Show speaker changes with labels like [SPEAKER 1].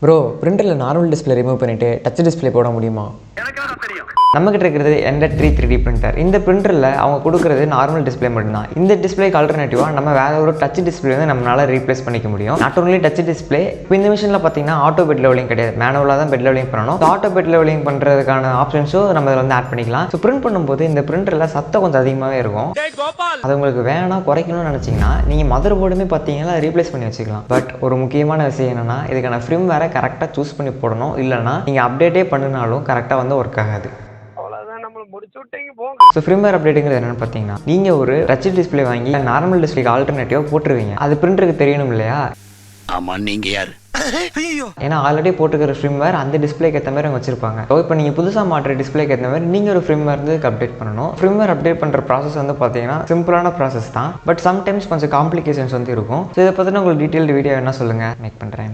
[SPEAKER 1] Bro பிரிண்டரில் normal display remove பண்ணிவிட்டு touch display போட முடியுமா? நம்மகிட்ட இருக்கிறது எண்டட் 3D பிரிண்டர். இந்த பிரிண்டரில் அவங்க கொடுக்குறது நார்மல் டிஸ்பிளே மட்டும்தான். இந்த டிஸ்பிளேக்கு ஆல்டர்னேட்டிவாக நம்ம வேற ஒரு டச் டிஸ்பிளே வந்து நம்மளால் ரீப்ளேஸ் பண்ணிக்க முடியும். நாட் ஓன்லி டச் டிஸ்பிளே, இப்போ இந்த மிஷினில் பார்த்தீங்கன்னா ஆட்டோ பெட் லெவலிங் கிடையாது, மேனுவலாக தான் பெட் லெவலிங் பண்ணணும். ஆட்டோ பெட் லெவலிங் பண்ணுறதுக்கான ஆப்ஷன்ஸும் நம்ம இதில் வந்து ஆட் பண்ணிக்கலாம். ஸோ பிரிண்ட் பண்ணும்போது இந்த பிரிண்டரில் சத்தம் கொஞ்சம் அதிகமாகவே இருக்கும். அது உங்களுக்கு வேணாம் குறைக்கணும்னு நினச்சிங்கன்னா நீங்கள் மதர் போர்டுமே பார்த்தீங்கன்னா ரீப்ளேஸ் பண்ணி வச்சுக்கலாம். பட் ஒரு முக்கியமான விஷயம் என்னென்னா இதுக்கான ஃப்ரிம் வேறு கரெக்டாக சூஸ் பண்ணி போடணும். இல்லைனா நீங்கள் அப்டேட்டே பண்ணினாலும் கரெக்டாக வந்து ஒர்க் ஆகாது. ஸோ ஃப்ரிம்வேர் அப்டேட்டுங்கிறது என்னென்னு பார்த்தீங்கன்னா நீங்கள் ஒரு டச் டிஸ்பிளே வாங்கி நார்மல் டிஸ்பிளேக்கு ஆல்டர்னேட்டிவாக போட்டுருவீங்க. அது பிரிண்டருக்கு தெரியணும் இல்லையா?
[SPEAKER 2] ஆமாம், நீங்கள் யார்?
[SPEAKER 1] ஏன்னா ஆல்ரெடி போட்டுக்கிற ஃப்ரிம்வேர் அந்த டிஸ்பிளேக்கு ஏற்ற மாதிரி வச்சிருப்பாங்க. ஸோ இப்போ நீங்கள் புதுசாக மாற்ற டிஸ்பிளேக்கு ஏற்ற மாதிரி நீங்கள் ஒரு ஃப்ரிம்வேர் வந்து அப்டேட் பண்ணணும். ஃப்ரிம்வேர் அப்டேட் பண்ணுற ப்ராசஸ் வந்து பார்த்தீங்கன்னா சிம்பிளான ப்ராசஸ் தான். பட் சம்டைம்ஸ் கொஞ்சம் காம்ப்ளிகேஷன்ஸ் வந்து இருக்கும். ஸோ இதை பற்றின உங்களுக்கு டீட்டெயில் வீடியோ என்ன சொல்லுங்கள், மேக் பண்ணுறேன்.